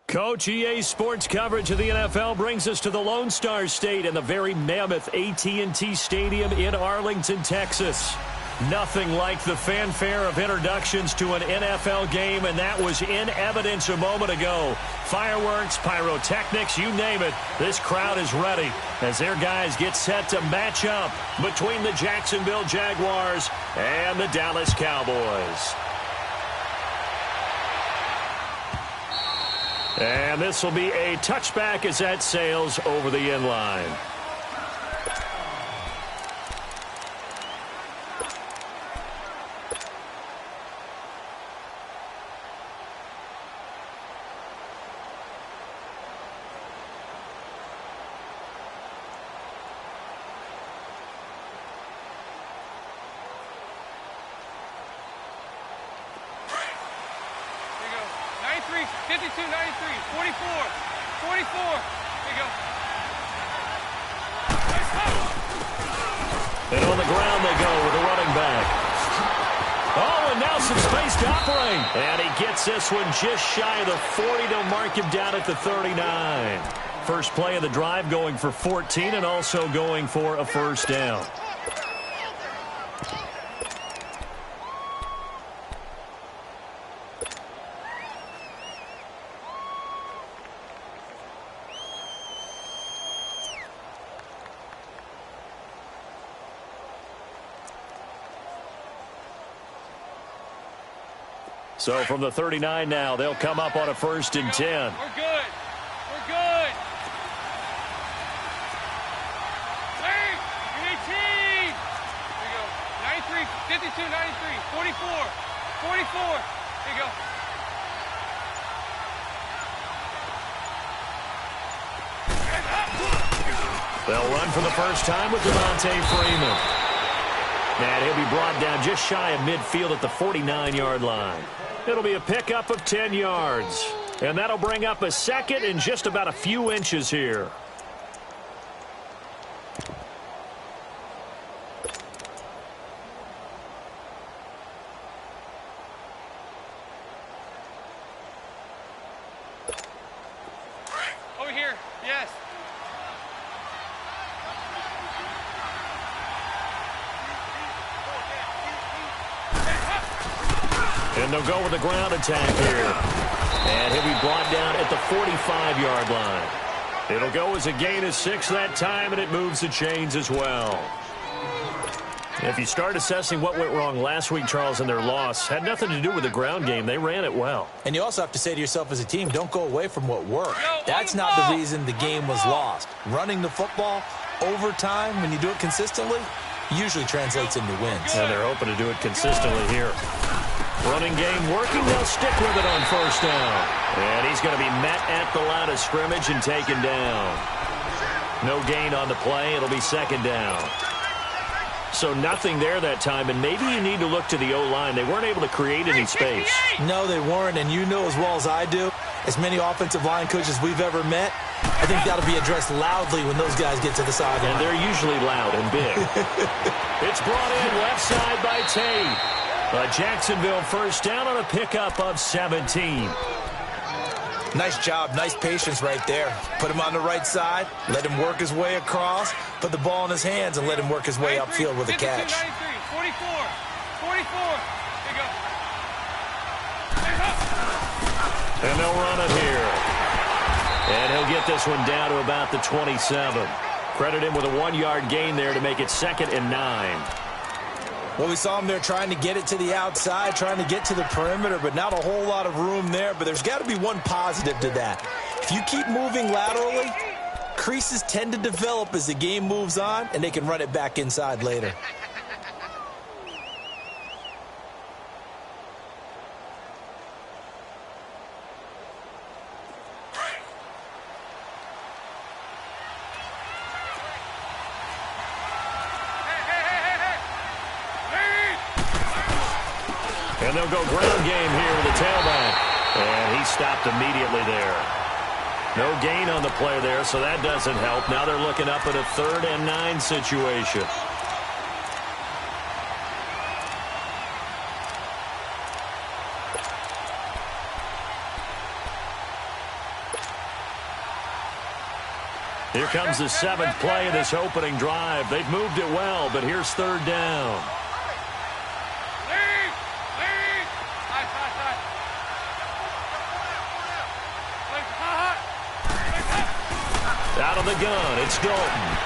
Coach, EA Sports coverage of the NFL brings us to the Lone Star State in the very mammoth AT&T Stadium in Arlington, Texas. Nothing like the fanfare of introductions to an NFL game, and that was in evidence a moment ago. Fireworks, pyrotechnics, you name it. This crowd is ready as their guys get set to match up between the Jacksonville Jaguars and the Dallas Cowboys. And this will be a touchback as that sails over the end line. And on the ground they go with a running back. Oh, and now some space to operate. And he gets this one just shy of the 40 to mark him down at the 39. First play of the drive going for 14 and also going for a first down. So from the 39 now, they'll come up on a 1st and 10. We're good. We're good. Hey, we need team. There you go. 93, 52, 93, 44, 44. There you go. They'll run for the first time with Devontae Freeman. And he'll be brought down just shy of midfield at the 49-yard line. It'll be a pickup of 10 yards. And that'll bring up a second and just about a few inches here. Over here. Yes. And they'll go with the ground attack here. And he'll be brought down at the 45-yard line. It'll go as a gain of 6 that time, and it moves the chains as well. If you start assessing what went wrong last week, Charles, in their loss, had nothing to do with the ground game. They ran it well. And you also have to say to yourself as a team, don't go away from what worked. That's not the reason the game was lost. Running the football over time, when you do it consistently, usually translates into wins. And they're hoping to do it consistently here. Running game working. They'll stick with it on first down. And he's going to be met at the line of scrimmage and taken down. No gain on the play. It'll be second down. So nothing there that time, and maybe you need to look to the O-line. They weren't able to create any space. No, they weren't, and you know as well as I do, as many offensive line coaches we've ever met, I think that'll be addressed loudly when those guys get to the sideline. And they're usually loud and big. It's brought in left side by Tate. A Jacksonville first down on a pickup of 17. Nice job, nice patience right there. Put him on the right side, let him work his way across, put the ball in his hands, and let him work his way upfield with a catch. 44, 44. There you go. And they'll run it here. And he'll get this one down to about the 27. Credit him with a 1-yard gain there to make it 2nd and 9. Well, we saw him there trying to get it to the outside, trying to get to the perimeter, but not a whole lot of room there. But there's got to be one positive to that. If you keep moving laterally, creases tend to develop as the game moves on, and they can run it back inside later. And they'll go ground game here with the tailback. And he stopped immediately there. No gain on the play there, so that doesn't help. Now they're looking up at a 3rd and 9 situation. Here comes the 7th play of this opening drive. They've moved it well, but here's 3rd down. Lead! Out of the gun, it's Dalton.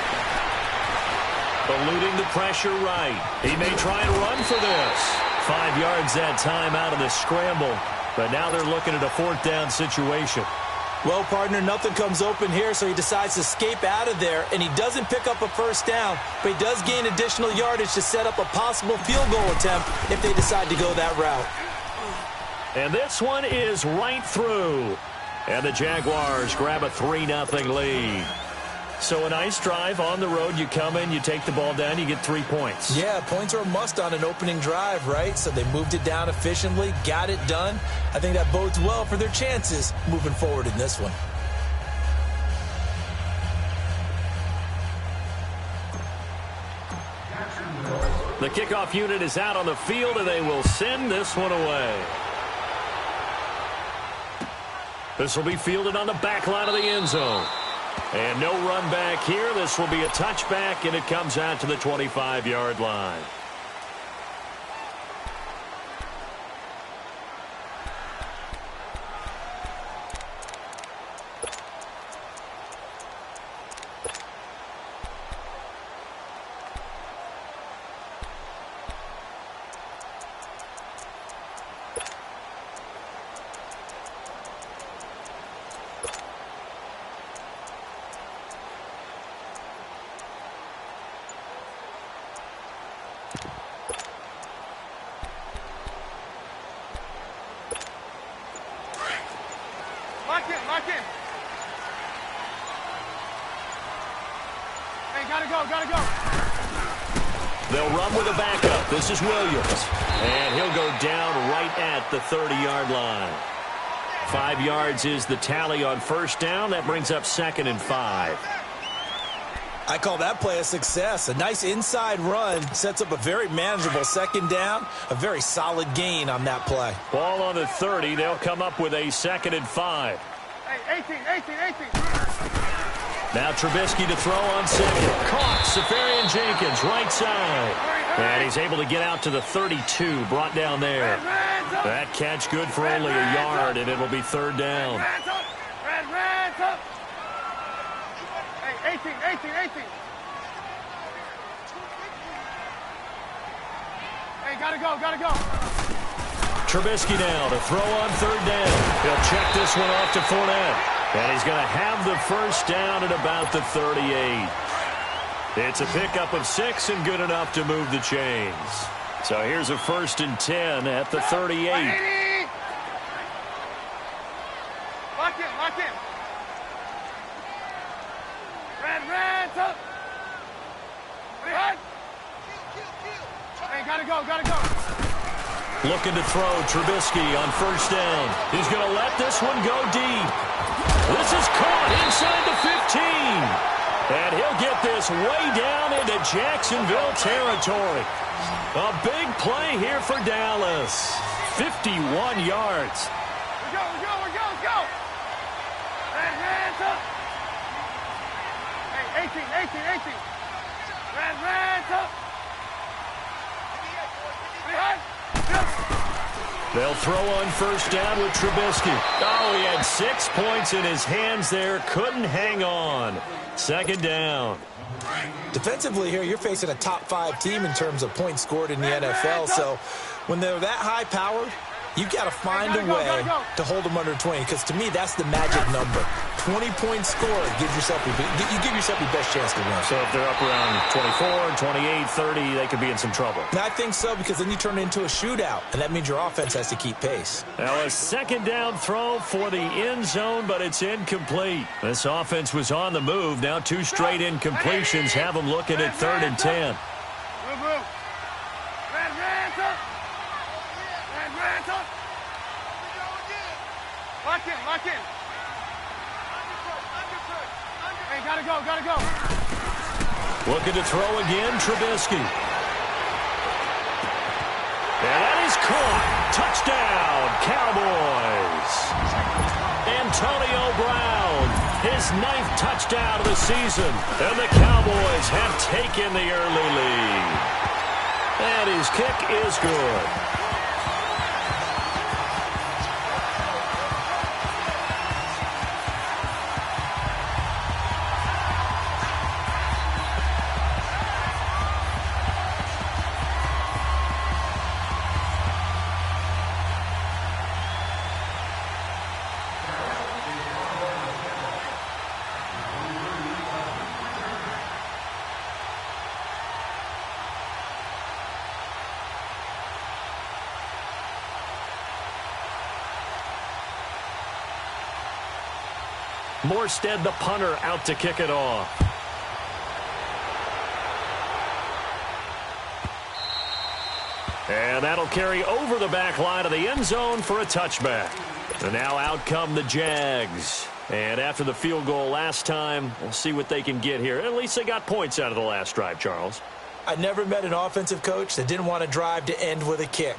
Eluding the pressure right. He may try and run for this. 5 yards that time out of the scramble. But now they're looking at a 4th down situation. Well, partner, nothing comes open here, so he decides to escape out of there, and he doesn't pick up a 1st down, but he does gain additional yardage to set up a possible field goal attempt if they decide to go that route. And this one is right through. And the Jaguars grab a 3-0 lead. So a nice drive on the road. You come in, you take the ball down, you get 3 points. Yeah, points are a must on an opening drive, right? So they moved it down efficiently, got it done. I think that bodes well for their chances moving forward in this one. The kickoff unit is out on the field, and they will send this one away. This will be fielded on the back line of the end zone. And no run back here. This will be a touchback, and it comes out to the 25-yard line. Lock in. Hey, gotta go. They'll run with a backup. This is Williams. And he'll go down right at the 30-yard line. 5 yards is the tally on 1st down. That brings up 2nd and 5. I call that play a success. A nice inside run sets up a very manageable 2nd down. A very solid gain on that play. Ball on the 30. They'll come up with a 2nd and 5. Hey, 18. Now Trubisky to throw on 2nd. Caught. Safarian Jenkins, right side. And he's able to get out to the 32. Brought down there. That catch good for only a yard, and it'll be 3rd down. Red up. Hey, 18. Hey, gotta go. Trubisky now to throw on 3rd down. He'll check this one off to Fournette. And he's going to have the 1st down at about the 38. It's a pickup of 6 and good enough to move the chains. So here's a 1st and 10 at the 38. Lock in. Red up. Hey, gotta go. Looking to throw Trubisky on 1st down. He's going to let this one go deep. This is caught inside the 15. And he'll get this way down into Jacksonville territory. A big play here for Dallas. 51 yards. We go. Let's go. Red up. Hey, 18. Red up. They'll throw on 1st down with Trubisky. Oh, he had 6 points in his hands there. Couldn't hang on. 2nd down. Defensively here, you're facing a top 5 team in terms of points scored in the NFL. So when they're that high powered, you got to find a way to hold them under 20, because to me, that's the magic number. 20-point score, you give yourself your best chance to win. So if they're up around 24, 28, 30, they could be in some trouble. And I think so, because then you turn it into a shootout, and that means your offense has to keep pace. Now a 2nd down throw for the end zone, but it's incomplete. This offense was on the move. Now 2 straight incompletions have them looking at 3rd and 10. Lock in. Hey, gotta go. Looking to throw again, Trubisky. And that is caught. Touchdown, Cowboys. Antonio Brown his 9th touchdown of the season. And the Cowboys have taken the early lead. And his kick is good. Morstead, the punter, out to kick it off. And that'll carry over the back line of the end zone for a touchback. And now out come the Jags. And after the field goal last time, we'll see what they can get here. At least they got points out of the last drive, Charles. I never met an offensive coach that didn't want to drive to end with a kick.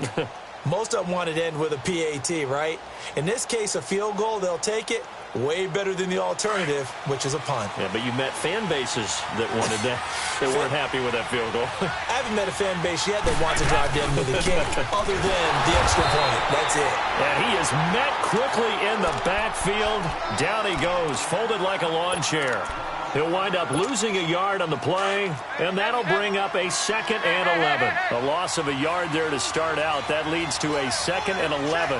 Most of them wanted to end with a PAT, right? In this case, a field goal, they'll take it. Way better than the alternative, which is a punt. Yeah, but you met fan bases that wanted that, that weren't happy with that field goal. I haven't met a fan base yet that wants to drive in with a kick, other than the extra point. That's it. And he is met quickly in the backfield. Down he goes, folded like a lawn chair. He'll wind up losing a yard on the play, and that'll bring up a 2nd and 11. A loss of a yard there to start out. That leads to a 2nd and 11.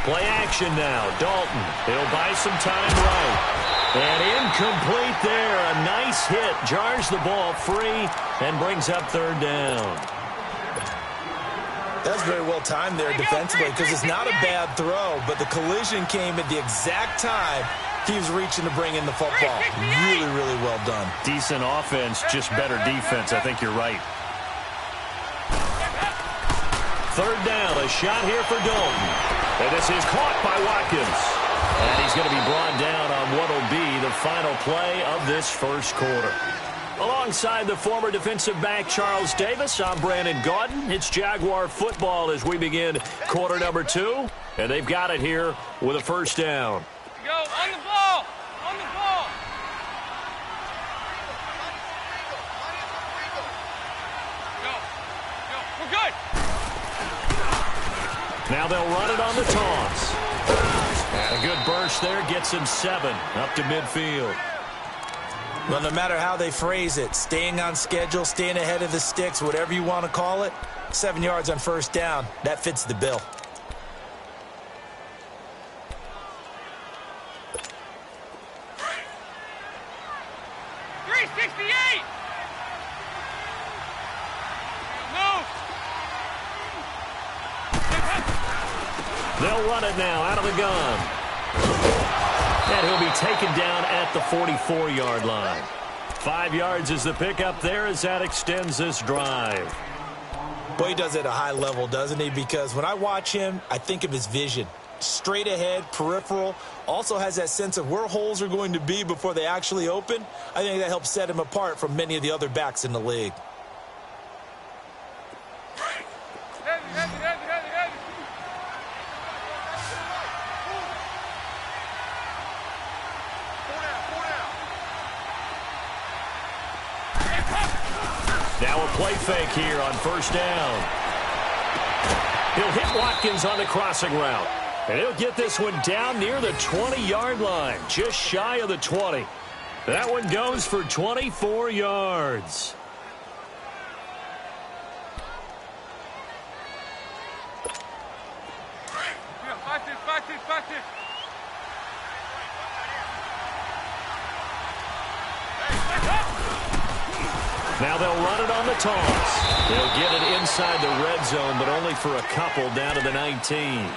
Play action now. Dalton. He'll buy some time right. And incomplete there. A nice hit. Jars the ball free and brings up 3rd down. That's very well timed there defensively because it's not a bad throw, but the collision came at the exact time he was reaching to bring in the football. Really, really well done. Decent offense, just better defense. I think you're right. 3rd down. A shot here for Dalton. And this is caught by Watkins. And he's going to be brought down on what will be the final play of this first quarter. Alongside the former defensive back Charles Davis, I'm Brandon Gaudin. It's Jaguar football as we begin quarter number 2. And they've got it here with a 1st down. Go, on the ball! On the ball! Go, go, we're good! Now they'll run it on the toss. A good burst there gets him 7 up to midfield. Well, no matter how they phrase it, staying on schedule, staying ahead of the sticks, whatever you want to call it, 7 yards on 1st down, that fits the bill. They'll run it now out of the gun. And he'll be taken down at the 44-yard line. 5 yards is the pickup there as that extends this drive. Boy, he does it at a high level, doesn't he? Because when I watch him, I think of his vision. Straight ahead, peripheral, also has that sense of where holes are going to be before they actually open. I think that helps set him apart from many of the other backs in the league. Now a play fake here on 1st down. He'll hit Watkins on the crossing route. And he'll get this one down near the 20-yard line, just shy of the 20. That one goes for 24 yards. Back this. Now they'll run it on the toss. They'll get it inside the red zone, but only for a couple down to the 19.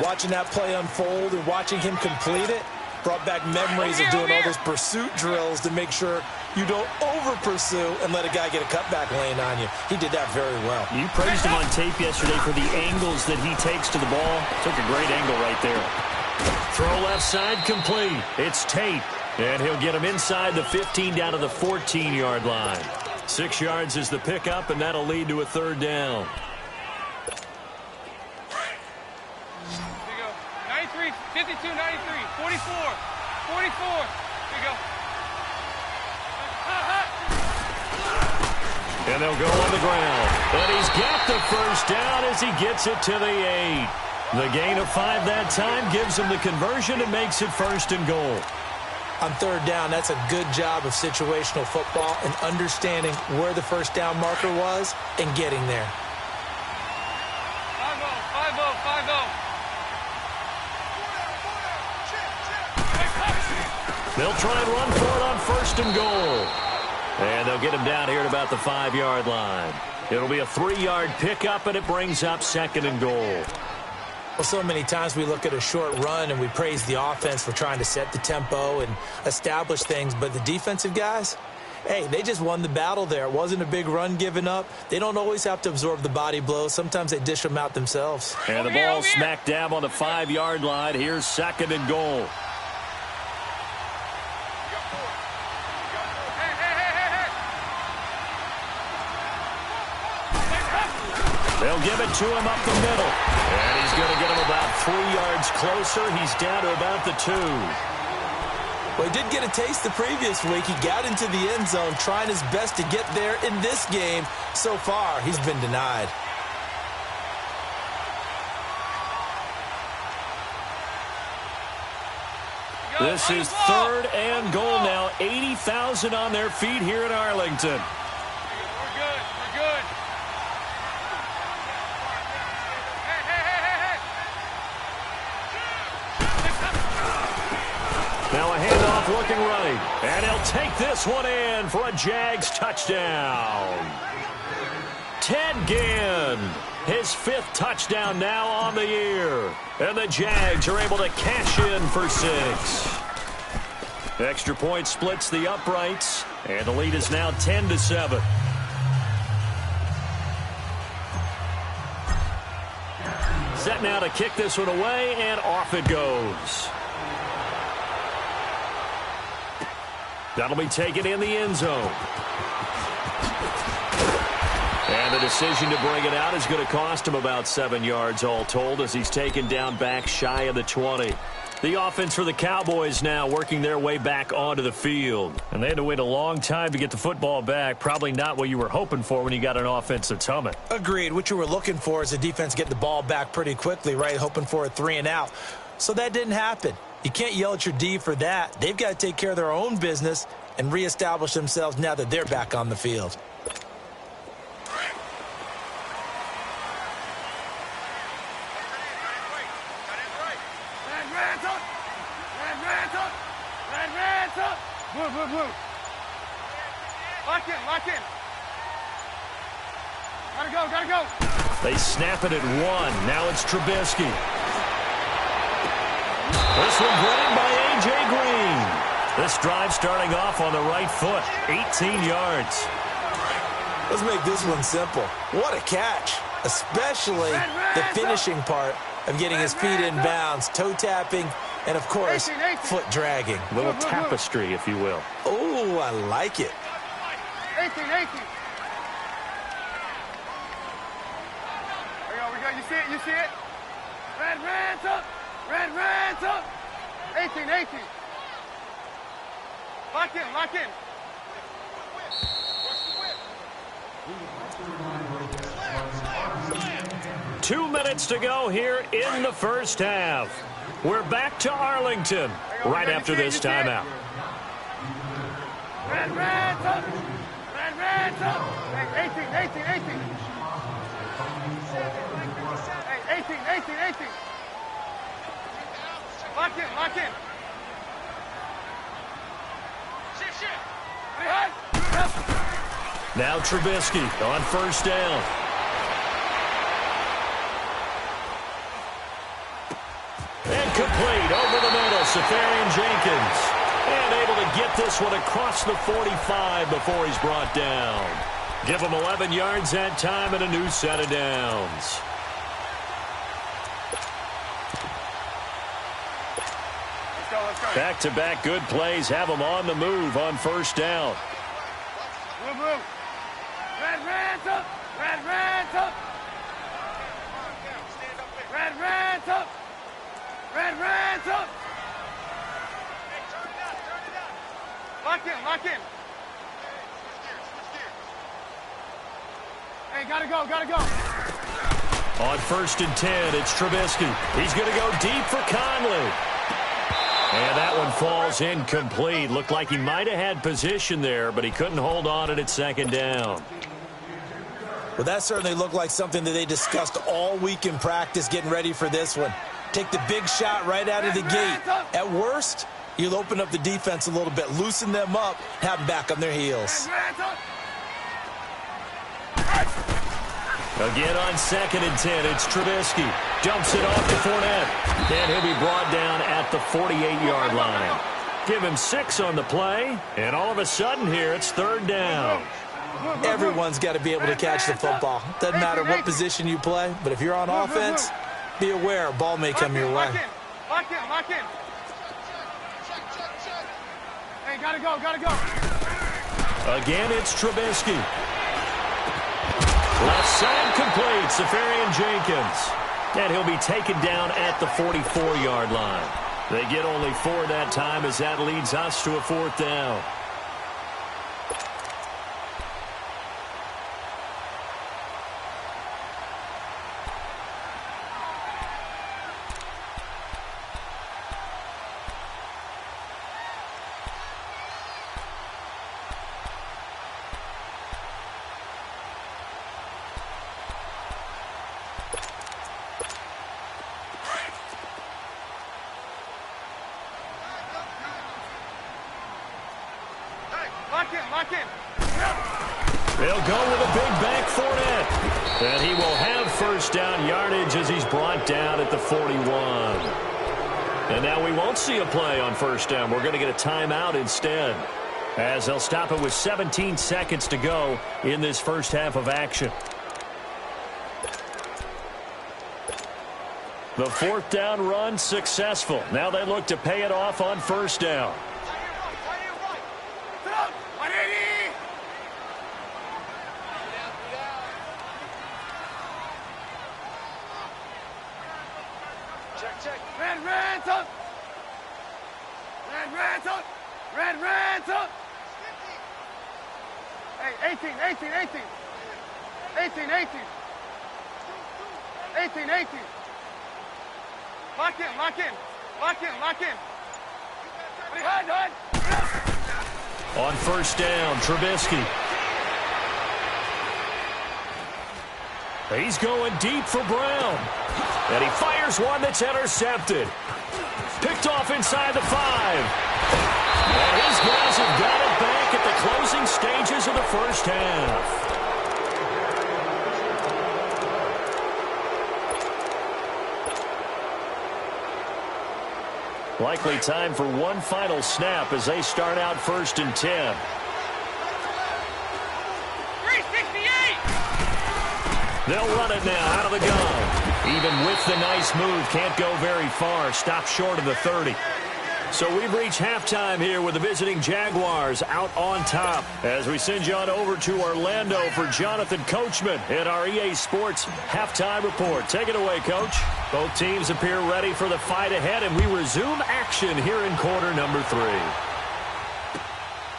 Watching that play unfold and watching him complete it brought back memories of doing all those pursuit drills to make sure you don't over-pursue and let a guy get a cutback lane on you. He did that very well. You praised him on tape yesterday for the angles that he takes to the ball. Took a great angle right there. Throw left side complete. It's Tate. And he'll get him inside the 15 down to the 14-yard line. 6 yards is the pickup, and that'll lead to a 3rd down. There you go. 93, 52, 93. 44. 44. Here you go. And they'll go on the ground. And he's got the first down as he gets it to the 8. The gain of 5 that time gives him the conversion and makes it 1st and goal. On 3rd down, that's a good job of situational football and understanding where the first down marker was and getting there. 5-0, 5-0, 5-0. They'll try and run for it on 1st and goal. And they'll get him down here at about the 5-yard line. It'll be a 3-yard pickup, and it brings up 2nd and goal. Well, so many times we look at a short run and we praise the offense for trying to set the tempo and establish things, but the defensive guys, hey, they just won the battle there. It wasn't a big run given up. They don't always have to absorb the body blows. Sometimes they dish them out themselves. And the ball smack dab on the 5-yard line. Here's 2nd and goal. They'll give it to him up the middle. And he's going to get him about 3 yards closer. He's down to about the 2. Well, he did get a taste the previous week. He got into the end zone trying his best to get there in this game. So far, he's been denied. This is 3rd and goal now. 80,000 on their feet here in Arlington. We're good. We're good. Now a handoff looking right. And he'll take this one in for a Jags touchdown. Ted Ginn, his 5th touchdown now on the year. And the Jags are able to cash in for 6. Extra point splits the uprights. And the lead is now 10-7. Set now to kick this one away, and off it goes. That'll be taken in the end zone. And the decision to bring it out is going to cost him about 7 yards all told as he's taken down back shy of the 20. The offense for the Cowboys now working their way back onto the field. And they had to wait a long time to get the football back. Probably not what you were hoping for when you got an offense that's humming. Agreed. What you were looking for is the defense get the ball back pretty quickly, right? Hoping for a 3 and out. So that didn't happen. You can't yell at your D for that. They've got to take care of their own business and reestablish themselves now that they're back on the field. Move, move, move. Lock in, lock in. Gotta go, gotta go. They snap it at 1. Now it's Trubisky. This one grabbed by A.J. Green. This drive starting off on the right foot. 18 yards. Let's make this one simple. What a catch. Especially the finishing part of getting his feet in bounds, toe tapping, and, of course, foot dragging. A little tapestry, if you will. Oh, I like it. 18, 18. There we go. You see it? You see it? Red, red's up. Red, red's up. 18, 18. Lock in, lock in. 2 minutes to go here in the first half. We're back to Arlington right after this timeout. Red, red's up. Red, red's up. Hey, 18, 18, 18. Hey, 18, 18, 18. Lock in, lock in. Now Trubisky on first down. And complete over the middle, Safarian Jenkins. And able to get this one across the 45 before he's brought down. Give him 11 yards that time and a new set of downs. Let's go, let's go. Back-to-back good plays have him on the move on first down. Move, move. Red, red's up. Red, red's up. Red, red's up. Red, red's up. in, lock in. Hey, gotta go, gotta go. On 1st and 10, it's Trubisky. He's going to go deep for Conley. And that one falls incomplete. Looked like he might have had position there, but he couldn't hold on it at 2nd down. Well, that certainly looked like something that they discussed all week in practice getting ready for this one. Take the big shot right out of the gate. At worst, you'll open up the defense a little bit, loosen them up, have them back on their heels. Again on 2nd and 10, it's Trubisky. Dumps it off to Fournette. And he'll be brought down at the 48-yard line. Give him 6 on the play, and all of a sudden here, it's 3rd down. Everyone's got to be able to catch the football. Doesn't matter what position you play, but if you're on offense, be aware a ball may come your way. Lock in, lock in. Hey, gotta go, gotta go. Again, it's Trubisky. Left side complete, Safarian Jenkins. And he'll be taken down at the 44-yard line. They get only 4 that time as that leads us to a 4th down. Lock in. They'll go with a big back Fournette. And he will have 1st down yardage as he's brought down at the 41. And now we won't see a play on 1st down. We're going to get a timeout instead, as they'll stop it with 17 seconds to go in this first half of action. The 4th down run successful. Now they look to pay it off on 1st down. Hey, 18. 18. Lock in. On 1st down, Trubisky. He's going deep for Brown. And he fires one that's intercepted. Picked off inside the 5. And his guys have got it back at the closing stages of the first half. Likely time for one final snap as they start out 1st and 10. 368! They'll run it now out of the gun. Even with the nice move, can't go very far. Stop short of the 30. So we've reached halftime here with the visiting Jaguars out on top. As we send you on over to Orlando for Jonathan Coachman in our EA Sports Halftime Report. Take it away, Coach. Both teams appear ready for the fight ahead, and we resume action here in quarter number 3.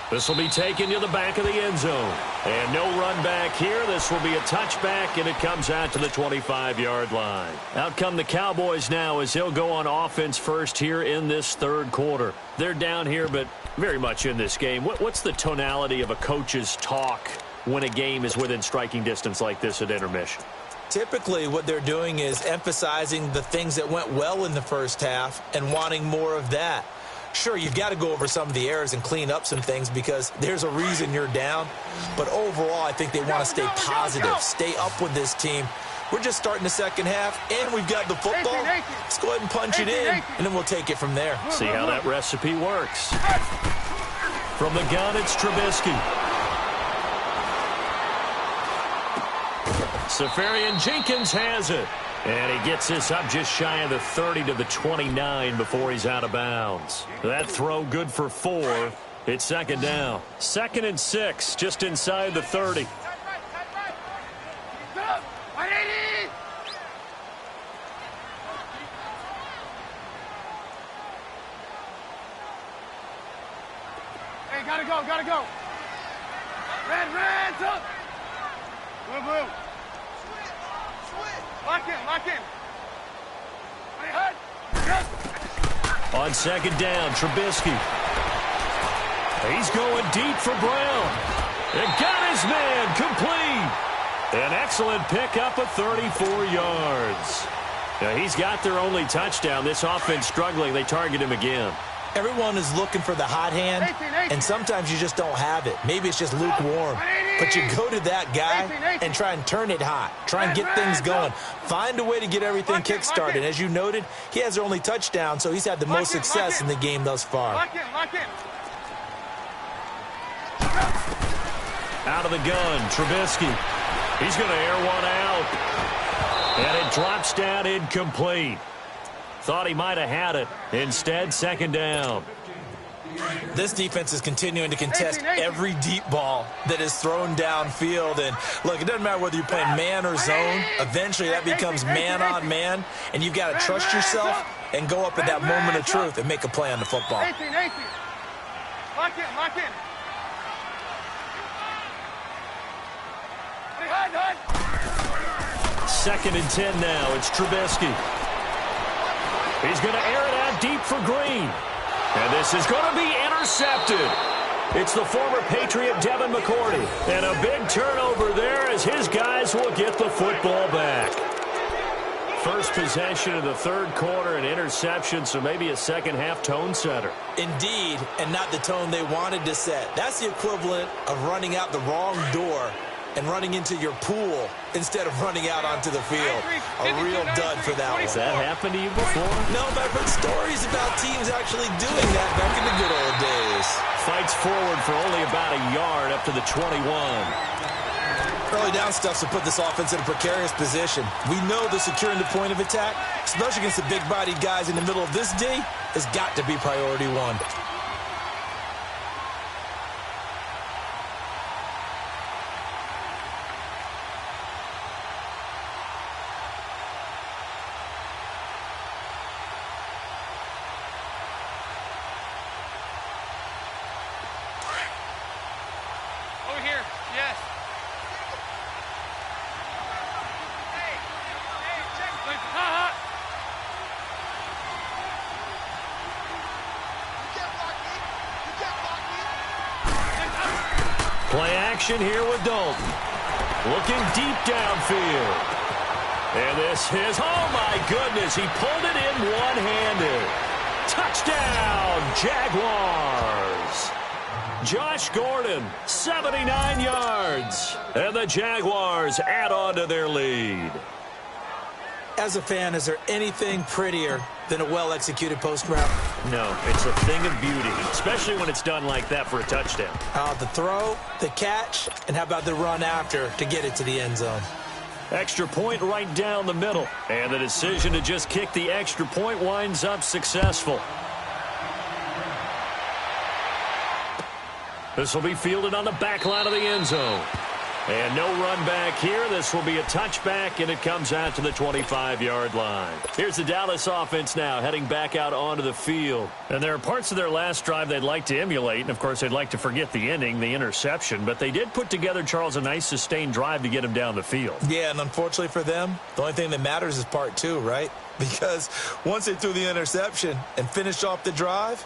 This will be taken to the back of the end zone. And no run back here. This will be a touchback, and it comes out to the 25-yard line. Out come the Cowboys now as they'll go on offense first here in this 3rd quarter. They're down here, but very much in this game. What's the tonality of a coach's talk when a game is within striking distance like this at intermission? Typically, what they're doing is emphasizing the things that went well in the first half and wanting more of that. Sure, you've got to go over some of the errors and clean up some things because there's a reason you're down. But overall, I think they want to stay positive, stay up with this team. We're just starting the second half, and we've got the football. Let's go ahead and punch it in, and then we'll take it from there. See how that recipe works. From the gun, it's Trubisky. Safarian Jenkins has it. And he gets this up just shy of the 30 to the 29 before he's out of bounds. That throw good for 4. It's 2nd down. 2nd and 6, just inside the 30. Hey, gotta go. gotta go. Red, up. Blue. Lock in. Hey, hut. On second down, Trubisky. He's going deep for Brown. And got his man complete. An excellent pickup of 34 yards. Now, he's got their only touchdown. This offense struggling. They target him again. Everyone is looking for the hot hand, and sometimes you just don't have it. Maybe it's just lukewarm. But you go to that guy and try and turn it hot. Try and get things going. Find a way to get everything kick-started. As you noted, he has their only touchdown, so he's had the most success in the game thus far. Lock in. Out of the gun, Trubisky. He's going to air one out. And it drops down incomplete. Thought he might have had it. Instead, second down. This defense is continuing to contest every deep ball that is thrown downfield. And, look, it doesn't matter whether you're playing man or zone. Eventually, that becomes man on man. And you've got to trust yourself and go up at that moment of truth and make a play on the football. 18. Lock in. Hey, hut. Second and 10 now. It's Trubisky. He's going to air it out deep for Green. And this is going to be intercepted. It's the former Patriot Devin McCourty. And a big turnover there as his guys will get the football back. First possession of the third quarter, an interception, so maybe a second-half tone setter. Indeed, and not the tone they wanted to set. That's the equivalent of running out the wrong door and running into your pool instead of running out onto the field. A real dud for that one. Has that happened to you before? No, but I've heard stories about teams actually doing that back in the good old days. Fights forward for only about a yard up to the 21. Early down stuffs will put this offense in a precarious position. We know the securing the point of attack, especially against the big-bodied guys in the middle of this D, has got to be priority one. Over here. Yes. Play action here with Dalton. Looking deep downfield. And this is, oh my goodness, he pulled it in one-handed. Touchdown, Jaguars. Josh Gordon, 79 yards. And the Jaguars add on to their lead. As a fan, is there anything prettier than a well-executed post route? No, it's a thing of beauty, especially when it's done like that for a touchdown. The throw, the catch, and how about the run after to get it to the end zone? Extra point right down the middle. And the decision to just kick the extra point winds up successful. This will be fielded on the back line of the end zone. And no run back here. This will be a touchback, and it comes out to the 25-yard line. Here's the Dallas offense now heading back out onto the field. And there are parts of their last drive they'd like to emulate. And, of course, they'd like to forget the ending, the interception. But they did put together, Charles, a nice sustained drive to get him down the field. Yeah, and unfortunately for them, the only thing that matters is part two, right? Because once they threw the interception and finished off the drive,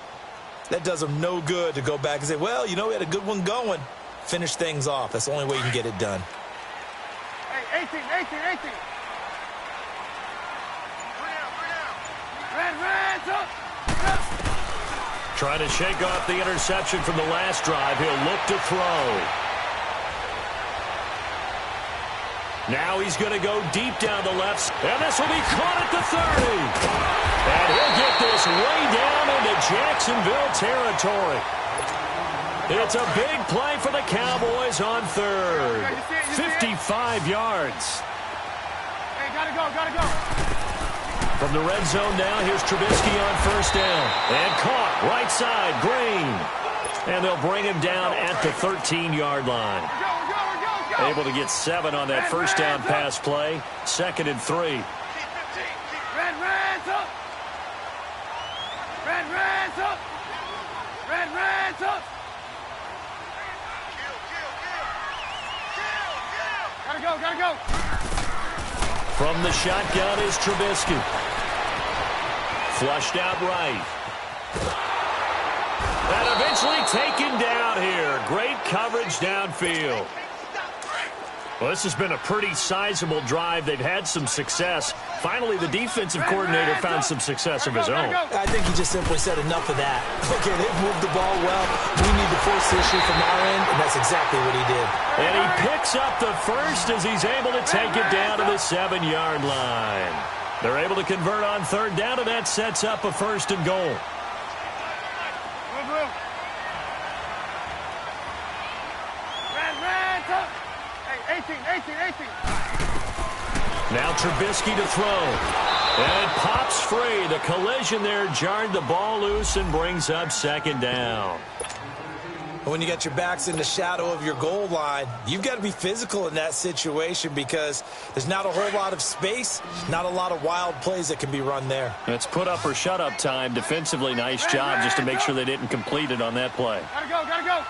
that does them no good to go back and say, well, you know, we had a good one going. Finish things off. That's the only way you can get it done. Hey, 18. Red, up. Trying to shake off the interception from the last drive. He'll look to throw. Now he's going to go deep down the left. And this will be caught at the 30. And he'll get this way down into Jacksonville territory. It's a big play for the Cowboys on third. 55 yards. Hey, gotta go. From the red zone now, here's Trubisky on first down. And caught right side, Green. And they'll bring him down at the 13-yard line. Go. Able to get 7 on that first down pass play. 2nd and 3. Red, up. Red, up. Gotta go. From the shotgun is Trubisky. Flushed out right. And eventually taken down here. Great coverage downfield. Well, this has been a pretty sizable drive. They've had some success. Finally, the defensive coordinator found some success of his own. I think he just simply said enough of that. Okay, they've moved the ball well. We need to force the issue from our end, and that's exactly what he did. And he picks up the first as he's able to take it down to the 7-yard line. They're able to convert on third down, and that sets up a 1st and goal. Hey, 18. Now Trubisky to throw. And pops free. The collision there jarred the ball loose and brings up 2nd down. When you got your backs in the shadow of your goal line, you've got to be physical in that situation because there's not a whole lot of space, not a lot of wild plays that can be run there. It's put up or shut up time. Defensively, nice job just to make sure they didn't complete it on that play. Gotta go.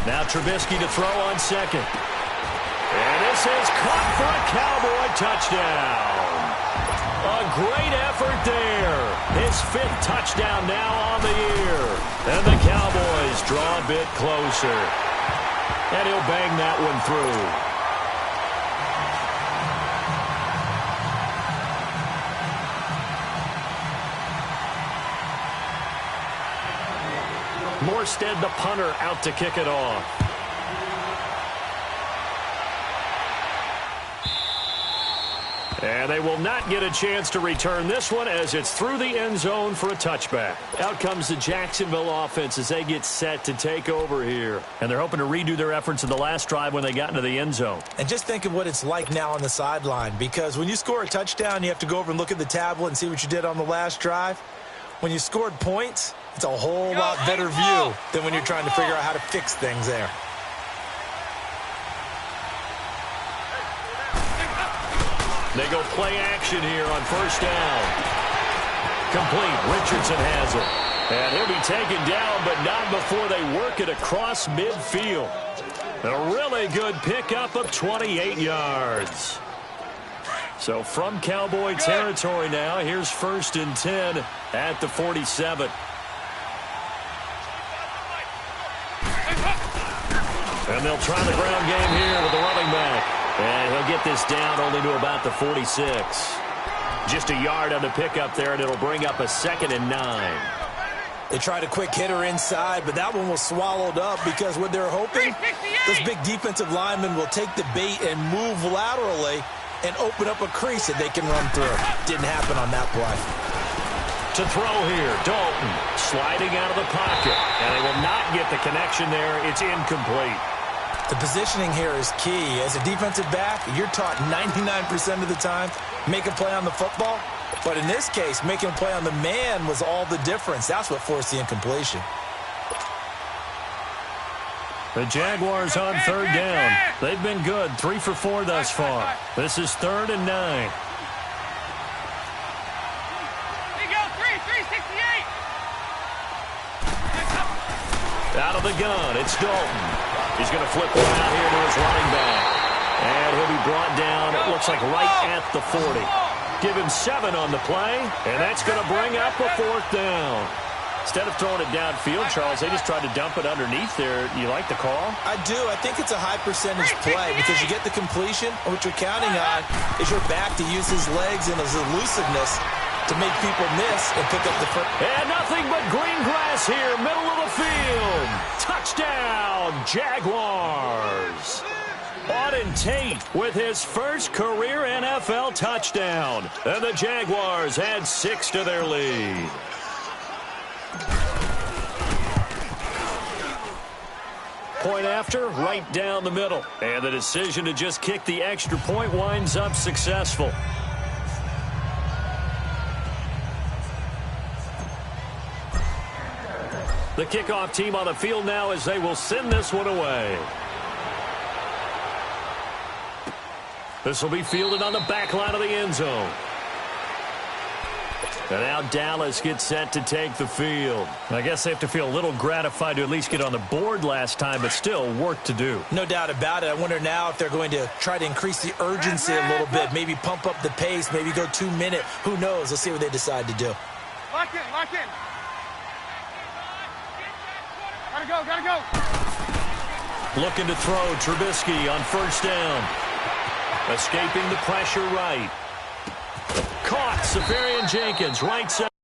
Now Trubisky to throw on 2nd. And this is caught for a Cowboy touchdown. A great effort there. His 5th touchdown now on the year. And the Cowboys draw a bit closer. And he'll bang that one through. Morstead, the punter, out to kick it off. And they will not get a chance to return this one as it's through the end zone for a touchback. Out comes the Jacksonville offense as they get set to take over here. And they're hoping to redo their efforts in the last drive when they got into the end zone. And just think of what it's like now on the sideline, because when you score a touchdown, you have to go over and look at the tablet and see what you did on the last drive. When you scored points, it's a whole lot better view than when you're trying to figure out how to fix things there. They go play action here on 1st down. Complete. Richardson has it. And he'll be taken down, but not before they work it across midfield. A really good pickup of 28 yards. So from Cowboy territory now, here's 1st and 10 at the 47. And they'll try the ground game here with the running back. And he'll get this down only to about the 46. Just a yard on the pickup there, and it'll bring up a 2nd and 9. They tried a quick hitter inside, but that one was swallowed up because what they're hoping, those big defensive linemen will take the bait and move laterally and open up a crease that they can run through. Didn't happen on that play. To throw here, Dalton sliding out of the pocket, and they will not get the connection there. It's incomplete. The positioning here is key. As a defensive back, you're taught 99% of the time, make a play on the football. But in this case, making a play on the man was all the difference. That's what forced the incompletion. The Jaguars on 3rd down. They've been good, 3 for 4 thus far. This is 3rd and 9. Out of the gun, it's Dalton. He's going to flip one out here to his running back. And he'll be brought down, it looks like right at the 40. Give him 7 on the play, and that's going to bring up a 4th down. Instead of throwing it downfield, Charles, they just tried to dump it underneath there. You like the call? I do. I think it's a high percentage play because you get the completion, and what you're counting on is your back to use his legs and his elusiveness to make people miss and pick up the first. And nothing but green grass here, middle of the field. Touchdown, Jaguars. Auden Tate with his first career NFL touchdown. And the Jaguars add 6 to their lead. Point after, right down the middle. And the decision to just kick the extra point winds up successful. The kickoff team on the field now as they will send this one away. This will be fielded on the back line of the end zone. And now Dallas gets set to take the field. I guess they have to feel a little gratified to at least get on the board last time, but still work to do. No doubt about it. I wonder now if they're going to try to increase the urgency a little bit, maybe pump up the pace, maybe go 2-minute. Who knows? Let's see what they decide to do. Lock in, lock in. Gotta go. Looking to throw, Trubisky on first down. Escaping the pressure right. Caught, Safarian Jenkins, right side.